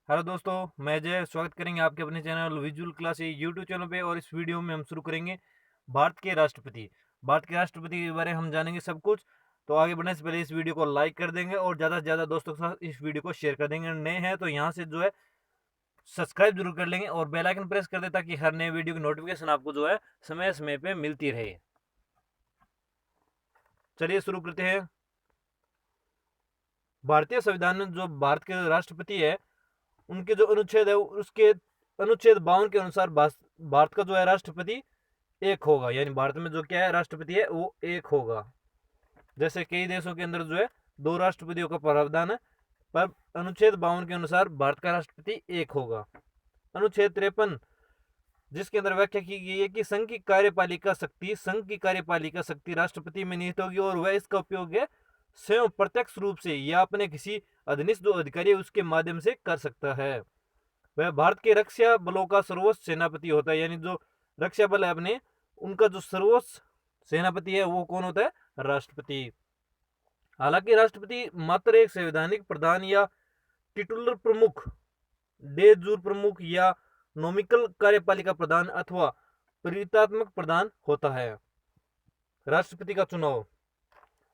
Hello दोस्तों, मैं जय स्वागत करेंगे आपके अपने channel visual class YouTube channel पे। और इस वीडियो में हम शुरू करेंगे भारत के राष्ट्रपति। भारत के राष्ट्रपति के बारे में हम जानेंगे सब कुछ। तो आगे बढ़ने से पहले इस वीडियो को लाइक कर देंगे और ज़्यादा से ज़्यादा दोस्तों के साथ इस वीडियो को शेयर कर देंगे। नए हैं तो यहाँ से जो है सब्सक्राइब जरूर कर लेंगे और बेल आइकन प्रेस कर दे ताकि हर नए वीडियो की नोटिफिकेशन आपको जो है समय समय पे मिलती रहे। चलिए शुरू करते हैं। भारतीय संविधान में जो भारत के राष्ट्रपति है उनके जो अनुच्छेद है उसके अनुच्छेद 52 के अनुसार भारत का जो है राष्ट्रपति एक होगा। यानी भारत में जो क्या है राष्ट्रपति है वो एक होगा। जैसे कई देशों के अंदर जो है दो राष्ट्रपतियों का प्रावधान है, पर अनुच्छेद 52 के अनुसार भारत का राष्ट्रपति एक होगा। अनुच्छेद 53 जिसके अंदर व्याख्या की गई है कि संघ की कार्यपालिका शक्ति राष्ट्रपति में निहित होगी और वह इसका उपयोग है स्वयं प्रत्यक्ष रूप से या अपने किसी अधीनस्थ जो अधिकारी है उसके माध्यम से कर सकता है। वह भारत के रक्षा बलों का सर्वोच्च सेनापति होता है। यानी जो रक्षा बल है अपने उनका जो सर्वोच्च सेनापति है वो कौन होता है? राष्ट्रपति। हालांकि राष्ट्रपति मात्र एक संवैधानिक प्रधान या टिटुलर प्रमुख, डे जूर प्रमुख या नोमिकल कार्यपालिका प्रधान अथवा परिवर्तनात्मक प्रधान होता है। राष्ट्रपति का चुनाव।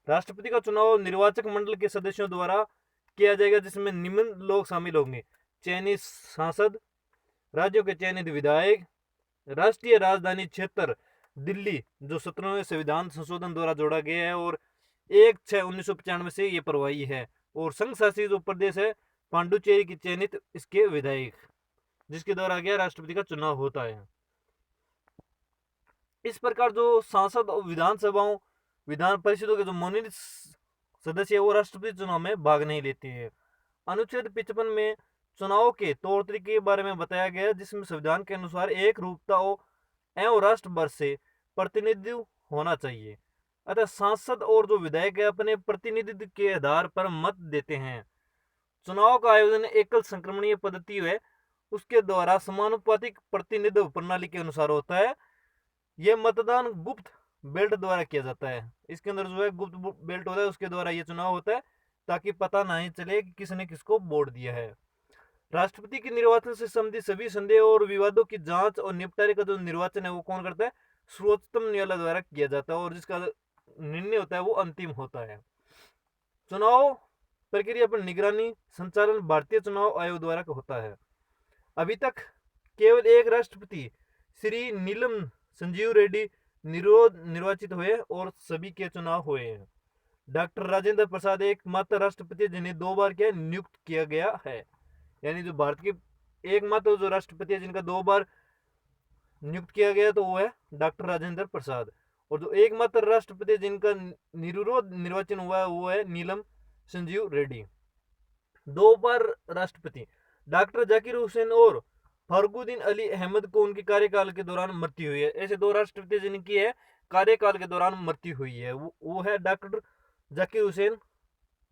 राष्ट्रपति का चुनाव निर्वाचक मंडल के सदस्यों द्वारा किया जाएगा, जिसमें निम्न लोग शामिल होंगे: चयनित सांसद, राज्यों के चयनित विधायक, राष्ट्रीय राजधानी क्षेत्र दिल्ली जो 17वें संविधान संशोधन द्वारा जोड़ा गया है और 1/6/1995 से ये प्रभावी है, और संघ शासित जो प्रदेश है पांडुचेरी की चयनित इसके विधायक, जिसके द्वारा क्या राष्ट्रपति का चुनाव होता है। इस प्रकार जो सांसद और विधानसभाओं विधान परिषदों के जो मनोनीत सदस्य है वो राष्ट्रपति चुनाव में भाग नहीं लेते हैं। अनुच्छेद 55 में चुनाव के तौर तरीके के बारे में बताया गया, जिसमें संविधान के अनुसार एक रूपता एवं राष्ट्र भर से प्रतिनिधित्व होना चाहिए। अतः सांसद और जो विधायक है अपने प्रतिनिधित्व के आधार पर मत देते हैं। चुनाव का आयोजन एकल संक्रमणीय पद्धति है उसके द्वारा समानुपातिक प्रतिनिधित्व प्रणाली के अनुसार होता है। यह मतदान गुप्त बेल्ट द्वारा किया जाता है। इसके अंदर जो है गुप्त बेल्ट होता है उसके द्वारा ये चुनाव होता है ताकि पता नहीं चले कि किसने किसको वोट दिया है। राष्ट्रपति के निर्वाचन से संबंधित सभी संदेह और विवादों की जांच और निपटारे का जो निर्वाचन है वो कौन करता है? सर्वोच्चतम न्यायालय द्वारा किया जाता है और जिसका निर्णय होता है वो अंतिम होता है। चुनाव प्रक्रिया पर निगरानी संचालन भारतीय चुनाव आयोग द्वारा होता है। अभी तक केवल एक राष्ट्रपति श्री नीलम संजीव रेड्डी निर्वाचित हुए और सभी के चुनाव हुए हैं। डॉक्टर राजेंद्र प्रसाद एकमात्र राष्ट्रपति जिन्हें 2 बार क्या नियुक्त किया गया है। यानी जो भारत के एकमात्र जो राष्ट्रपति है जिनका 2 बार नियुक्त किया गया तो वो है डॉक्टर राजेंद्र प्रसाद। और जो एकमात्र राष्ट्रपति जिनका निर्विरोध निर्वाचन हुआ है वो है नीलम संजीव रेड्डी। 2 बार राष्ट्रपति डॉक्टर जाकिर हुसैन और फरुखुद्दीन अली अहमद को उनके कार्यकाल के दौरान मृत्यु हुई है। ऐसे 2 राष्ट्रपति जिनकी है कार्यकाल के दौरान मृत्यु हुई है वो है डॉक्टर जाकिर हुसैन,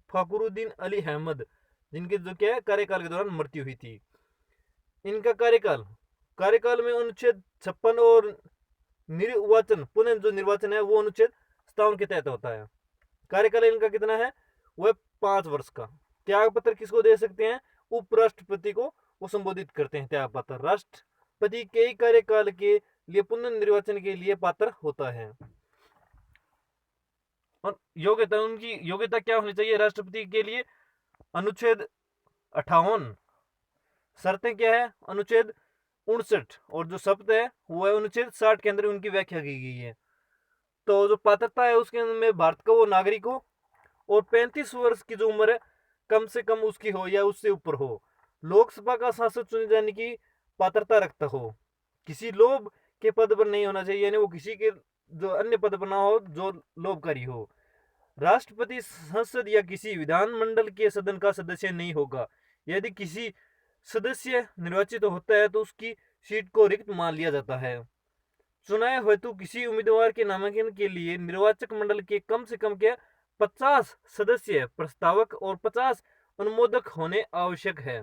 फखरुद्दीन अली अहमद, जिनके जो क्या है कार्यकाल के दौरान मृत्यु हुई थी। इनका कार्यकाल में अनुच्छेद 56 और निर्वाचन पुनः जो निर्वाचन है वो अनुच्छेद 57 के तहत होता है। कार्यकाल इनका कितना है? वह 5 वर्ष का। त्याग पत्र किसको दे सकते हैं? उपराष्ट्रपति को वो संबोधित करते हैं त्याग पत्र। राष्ट्रपति कई कार्यकाल के लिए पुनर्निर्वाचन के लिए पात्र होता है। और योग्यता, उनकी योग्यता क्या होनी चाहिए राष्ट्रपति के लिए? अनुच्छेद 58। शर्तें क्या है? अनुच्छेद 59। और जो शब्द है वो है अनुच्छेद 60 के अंदर उनकी व्याख्या की गई है। तो जो पात्रता है उसके अंदर में भारत का वो नागरिक हो और 35 वर्ष की जो उम्र है कम से कम उसकी हो या उससे ऊपर हो। लोकसभा का सांसद चुने जाने की पात्रता रखता हो। किसी लोभ के पद पर नहीं होना चाहिए, यानी वो किसी के जो अन्य पद पर ना हो जो लोभकारी हो। राष्ट्रपति संसद या किसी विधानमंडल के सदन का सदस्य नहीं होगा। यदि किसी सदस्य निर्वाचित होता है तो उसकी सीट को रिक्त मान लिया जाता है। चुनाव हेतु किसी उम्मीदवार के नामांकन के लिए निर्वाचक मंडल के कम से कम के 50 सदस्य प्रस्तावक और 50 अनुमोदक होने आवश्यक है।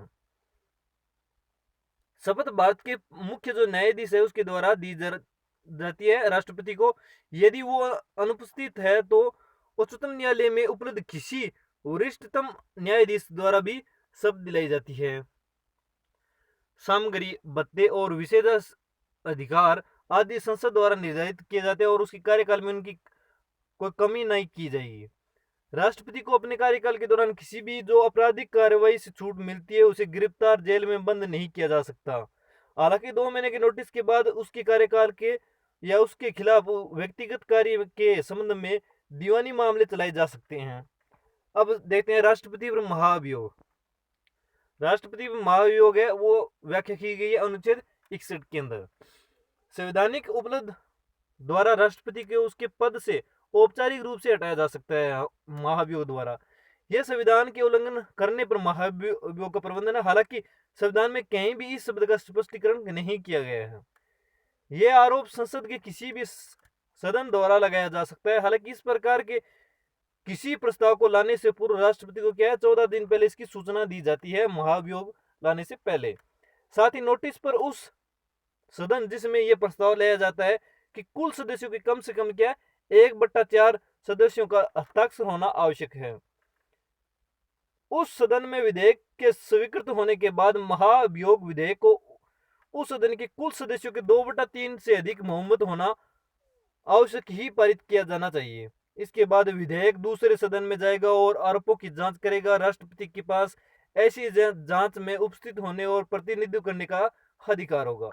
शपथ भारत के मुख्य जो न्यायाधीश है उसके द्वारा दी जाती है राष्ट्रपति को। यदि वो अनुपस्थित है तो उच्चतम न्यायालय में उपलब्ध किसी वरिष्ठतम न्यायाधीश द्वारा भी शपथ दिलाई जाती है। सामग्री, भत्ते और विशेष अधिकार आदि संसद द्वारा निर्धारित किए जाते हैं और उसकी कार्यकाल में उनकी कोई कमी नहीं की जाएगी। राष्ट्रपति को अपने कार्यकाल के दौरान किसी भी जो आपराधिक कार्रवाई से छूट मिलती है उसे गिरफ्तार, जेल में बंद नहीं किया जा सकता। हालांकि 2 महीने के नोटिस के बाद उसके कार्यकाल के या उसके खिलाफ व्यक्तिगत कार्य के संबंध में दीवानी मामले चलाए जा सकते हैं। अब देखते हैं राष्ट्रपति पर महाभियोग। राष्ट्रपति पर महाभियोग है वो व्याख्या की गई है अनुच्छेद 61 के अंदर। संवैधानिक उपलब्ध द्वारा राष्ट्रपति के उसके पद से औपचारिक रूप से हटाया जा सकता है महाभियोग द्वारा। यह संविधान के उल्लंघन करने पर महाभियोग का प्रबंधन है। हालांकि संविधान में कहीं भी इस शब्द का स्पष्टीकरण नहीं किया गया है। यह आरोप संसद के किसी भी सदन द्वारा लगाया जा सकता है। हालांकि इस प्रकार के किसी प्रस्ताव को लाने से पूर्व राष्ट्रपति को क्या है 14 दिन पहले इसकी सूचना दी जाती है महाभियोग लाने से पहले। साथ ही नोटिस पर उस सदन जिसमें यह प्रस्ताव लाया जाता है कि कुल सदस्यों की कम से कम क्या 1/4 सदस्यों का हस्ताक्षर होना आवश्यक है। उस सदन में विधेयक के स्वीकृत होने के बाद महाभियोग विधेयक को उस सदन के कुल सदस्यों के 2/3 से अधिक बहुमत होना आवश्यक ही पारित किया जाना चाहिए। इसके बाद विधेयक दूसरे सदन में जाएगा और आरोपों की जांच करेगा। राष्ट्रपति के पास ऐसी जांच में उपस्थित होने और प्रतिनिधित्व करने का अधिकार होगा।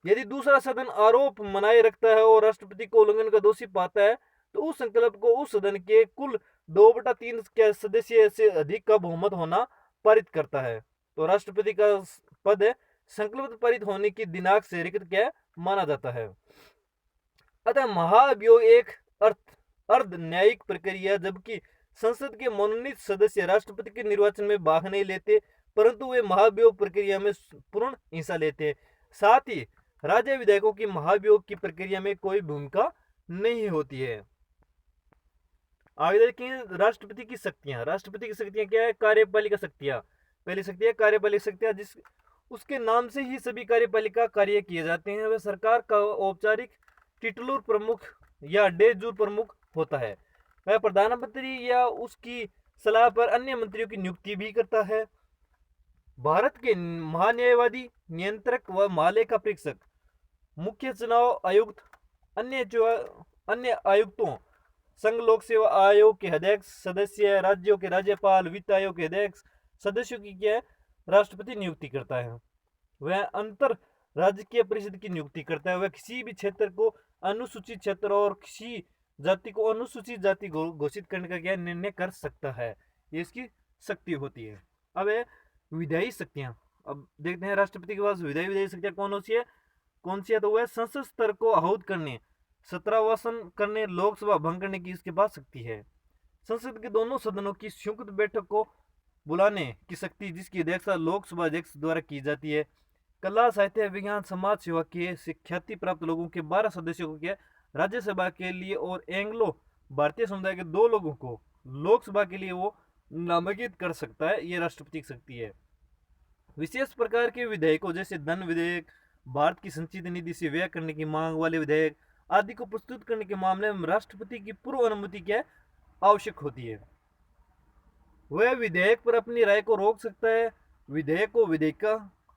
यदि दूसरा सदन आरोप मनाए रखता है और राष्ट्रपति को उल्लंघन का दोषी पाता है तो उस संकल्प को उस सदन के कुल 2/3 के सदस्य से अधिक का बहुमत होना पारित करता है। तो राष्ट्रपति का पद है संकल्प पारित होने की दिनांक से रिक्त क्या माना जाता है। अतः महाभियोग एक अर्ध न्यायिक प्रक्रिया, जबकि संसद के मनोनीत सदस्य राष्ट्रपति के निर्वाचन में भाग नहीं लेते परंतु वे महाभियोग प्रक्रिया में पूर्ण हिस्सा लेते हैं। साथ ही राज्य विधायकों की महाभियोग की प्रक्रिया में कोई भूमिका नहीं होती है। आगे देखें राष्ट्रपति की शक्तियां। राष्ट्रपति की शक्तियां क्या है? कार्यपालिका शक्तियां। पहली शक्ति है कार्यपालिका शक्तियां, जिस उसके नाम से ही सभी कार्यपालिका कार्य किए जाते हैं। वह सरकार का औपचारिक टिटलर प्रमुख या डे जूर प्रमुख होता है। वह प्रधानमंत्री या उसकी सलाह पर अन्य मंत्रियों की नियुक्ति भी करता है। भारत के महान्यायवादी, नियंत्रक व महालेखा परीक्षक, मुख्य चुनाव आयुक्त, अन्य आयुक्तों, संघ लोक सेवा आयोग के अध्यक्ष, सदस्य, राज्यों के राज्यपाल, वित्त आयोग के अध्यक्ष सदस्यों की क्या राष्ट्रपति नियुक्ति करता है। वह अंतर राजकीय परिषद की नियुक्ति करता है। वह किसी भी क्षेत्र को अनुसूचित क्षेत्र और किसी जाति को अनुसूचित जाति घोषित करने का क्या निर्णय कर सकता है। ये इसकी शक्ति होती है। अब है विधायी शक्तियां। अब देखते हैं राष्ट्रपति के पास विधायी शक्तियां कौन सी है। तो वह संसद स्तर को आहूत करने, सत्रावासन करने, लोकसभा भंग करने की इसके पास शक्ति है। संसद के दोनों सदनों की संयुक्त बैठक को बुलाने की शक्ति, जिसकी अध्यक्षता लोकसभा अध्यक्ष द्वारा की जाती है। कला, साहित्य, विज्ञान, समाज सेवा के ख्याति प्राप्त लोगों के 12 सदस्यों को क्या राज्यसभा के लिए और एंग्लो भारतीय समुदाय के 2 लोगों को लोकसभा के लिए वो नामांकित कर सकता है। ये राष्ट्रपति की शक्ति है। विशेष प्रकार के विधेयकों जैसे धन विधेयक, भारत की संचित निधि से व्यय करने की मांग वाले विधेयक आदि को प्रस्तुत करने के मामले में राष्ट्रपति की पूर्व अनुमति क्या आवश्यक होती है। वह विधेयक पर अपनी राय को रोक सकता है, विधेयक को विधेयिका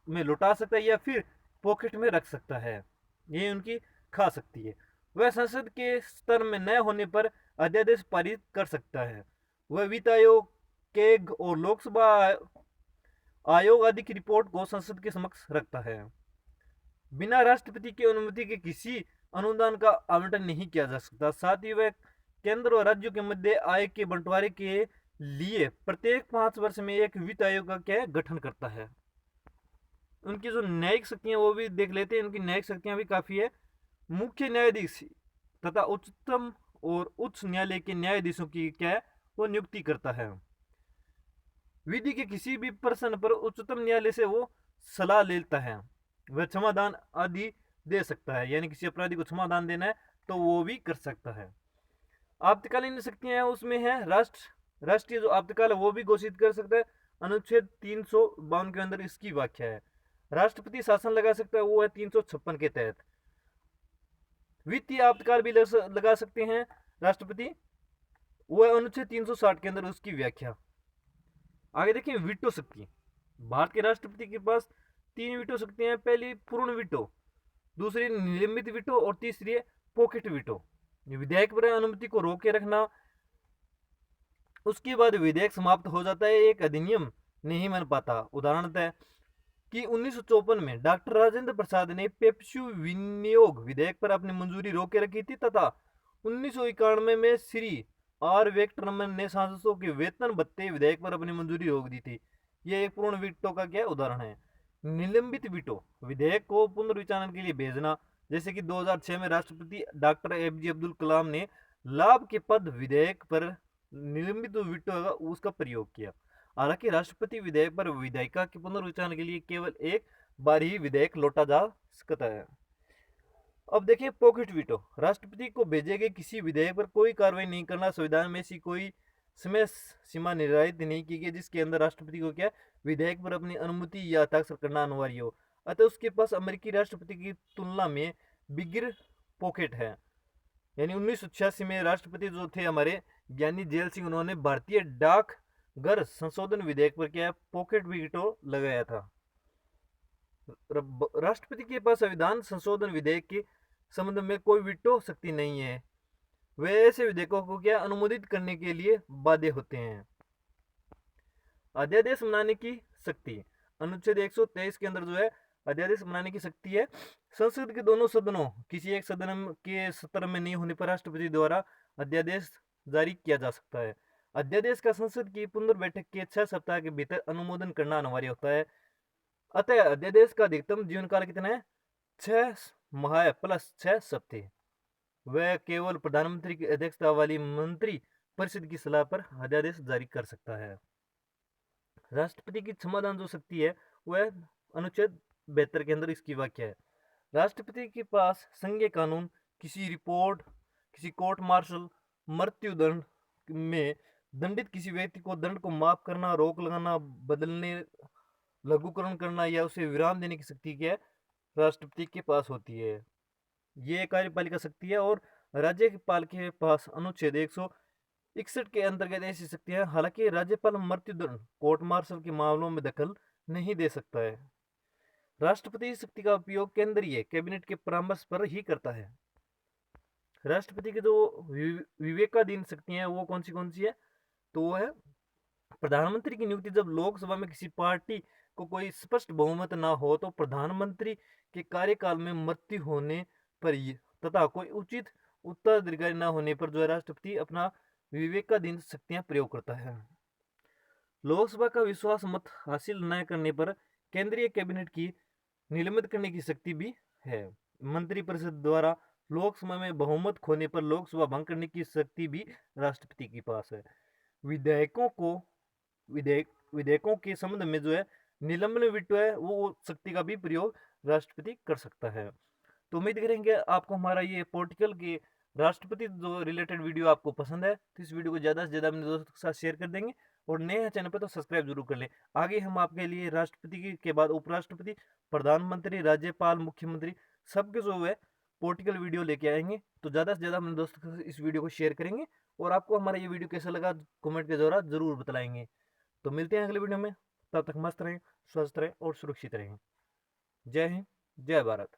में लौटा सकता है या फिर पॉकेट में रख सकता है। ये उनकी खास शक्ति है। वह संसद के स्तर में न होने पर अध्यादेश पारित कर सकता है। वह वित्त आयोग, केग और लोकसभा आयोग आदि की रिपोर्ट को संसद के समक्ष रखता है। बिना राष्ट्रपति की अनुमति के किसी अनुदान का आवंटन नहीं किया जा सकता। साथ ही वह केंद्र और राज्यों के मध्य आय के बंटवारे के लिए प्रत्येक 5 वर्ष में एक वित्त आयोग का क्या गठन करता है। उनकी जो न्यायिक शक्तियां वो भी देख लेते हैं। उनकी न्यायिक शक्तियां भी काफी है। मुख्य न्यायाधीश तथा उच्चतम और उच्च न्यायालय के न्यायाधीशों की क्या है वो नियुक्ति करता है। विधि के किसी भी प्रश्न पर उच्चतम न्यायालय से वो सलाह लेता है। वह क्षमादान आदि दे सकता है, यानी किसी अपराधी को क्षमादान देना है तो वो भी कर सकता है। आपातकालीन शक्तियां हैं उसमें है राष्ट्रीय जो आपातकाल है वो भी घोषित कर सकता है। अनुच्छेद 352 के अंदर इसकी व्याख्या है। राष्ट्रपति शासन लगा सकता है, वो है 356 के तहत। वित्तीय आपातकाल भी लगा सकते हैं राष्ट्रपति, वो है अनुच्छेद 360 के अंदर उसकी व्याख्या। आगे देखिए वीटो शक्ति। भारत के राष्ट्रपति के पास तीन वीटो शक्तियां, पहली पूर्ण वीटो, दूसरी निलंबित वीटो और तीसरी है पॉकेट वीटो। विधेयक पर अनुमति को रोके रखना, उसके बाद विधेयक समाप्त हो जाता है, एक अधिनियम नहीं बन पाता। उदाहरणतः कि 1954 में डॉक्टर राजेंद्र प्रसाद ने पेप्सू विनियोग विधेयक पर अपनी मंजूरी रोके रखी थी, तथा 1991 में श्री आर वेंकटरमन ने सांसदों के वेतन भत्ते विधेयक पर अपनी मंजूरी रोक दी थी। यह एक पूर्ण वीटो का क्या उदाहरण है। निलंबित वीटो विधेयक को पुनर्विचारण के लिए भेजना, जैसे कि 2006 में राष्ट्रपति डॉक्टर एपीजे अब्दुल कलाम ने लाभ के पद विधेयक पर निलंबित वीटो का उसका प्रयोग किया। हालांकि राष्ट्रपति विधेयक पर विधायिका के पुनर्विचार के लिए केवल एक बार ही विधेयक लौटा जा सकता है। अब देखिए पॉकेट वीटो, राष्ट्रपति को भेजे गए किसी विधेयक पर कोई कार्रवाई नहीं करना। संविधान में ऐसी कोई समय सीमा निर्धारित नहीं की गई जिसके अंदर राष्ट्रपति को क्या विधेयक पर अपनी अनुमति या हस्ताक्षर करना अनिवार्य हो। अतः उसके पास अमेरिकी राष्ट्रपति की तुलना में बिगर पॉकेट है। यानी 1986 में राष्ट्रपति जो थे हमारे ज्ञानी जेल सिंह, उन्होंने भारतीय डाक घर संशोधन विधेयक पर क्या पॉकेट वीटो लगाया था। राष्ट्रपति के पास संविधान संशोधन विधेयक के संबंध में कोई वीटो शक्ति नहीं है। वे ऐसे विधेयकों को क्या अनुमोदित करने के लिए बाध्य होते हैं। अध्यादेश बनाने की शक्ति, अनुच्छेद 123 के अंदर जो है अध्यादेश बनाने की शक्ति है। संसद के दोनों सदनों किसी एक सदन के सत्र में नहीं होने पर राष्ट्रपति द्वारा अध्यादेश जारी किया जा सकता है। अध्यादेश का संसद की पुनर्बैठक के 6 सप्ताह के भीतर अनुमोदन करना अनिवार्य होता है। अतः अध्यादेश का अधिकतम जीवन काल कितना है, 6 माह प्लस 6 सप्ताह। वह केवल प्रधानमंत्री की अध्यक्षता वाली मंत्री परिषद की सलाह पर अध्यादेश जारी कर सकता है। राष्ट्रपति की क्षमादान जो शक्ति है वह अनुच्छेद 72 के अंदर इसकी व्याख्या है। राष्ट्रपति के पास संघीय कानून, किसी रिपोर्ट, किसी कोर्ट मार्शल, मृत्यु दंड में दंडित किसी व्यक्ति को दंड को माफ करना, रोक लगाना, बदलने, लघुकरण करना या उसे विराम देने की शक्ति क्या है, राष्ट्रपति के पास होती है। ये कार्यपालिका शक्ति है। और राज्यपाल के पास अनुच्छेद 161 के अंतर्गत ऐसी शक्ति है। हालांकि राज्यपाल मृत्युदंड, कोर्ट मार्शल के मामलों में दखल नहीं दे सकता है। राष्ट्रपति इस शक्ति का उपयोग केंद्रीय कैबिनेट के परामर्श पर ही करता है। राष्ट्रपति की जो विवेकाधीन शक्तियां हैं वो कौन सी है, तो वो है प्रधानमंत्री की नियुक्ति। जब लोकसभा में किसी पार्टी को कोई स्पष्ट बहुमत ना हो तो प्रधानमंत्री के कार्यकाल में मृत्यु होने पर तथा कोई उचित उत्तराधिकारी न होने पर जो है राष्ट्रपति अपना विवेकाधीन शक्तियां प्रयोग करता है। लोकसभा का विश्वास मत हासिल न करने पर केंद्रीय कैबिनेट की निलंबित करने की शक्ति भी है। मंत्रिपरिषद द्वारा लोकसभा में बहुमत खोने पर लोकसभा भंग करने की शक्ति भी राष्ट्रपति के पास है। विधेयकों के संबंध में जो है निलंबन वीटो है वो शक्ति का भी प्रयोग राष्ट्रपति कर सकता है। तो उम्मीद करेंगे आपको हमारा ये पॉलिटिकल के राष्ट्रपति जो रिलेटेड वीडियो आपको पसंद है, तो इस वीडियो को ज़्यादा से ज़्यादा अपने दोस्तों के साथ शेयर कर देंगे और नए हैं चैनल पर तो सब्सक्राइब जरूर कर लें। आगे हम आपके लिए राष्ट्रपति के बाद उपराष्ट्रपति, प्रधानमंत्री, राज्यपाल, मुख्यमंत्री सबके जो है पॉलिटिकल वीडियो लेके आएंगे। तो ज़्यादा से ज़्यादा अपने दोस्तों के साथ इस वीडियो को शेयर करेंगे और आपको हमारा ये वीडियो कैसा लगा कमेंट के द्वारा जरूर बताएंगे। तो मिलते हैं अगले वीडियो में, तब तक मस्त रहें, स्वस्थ रहें और सुरक्षित रहें। जय हिंद, जय भारत।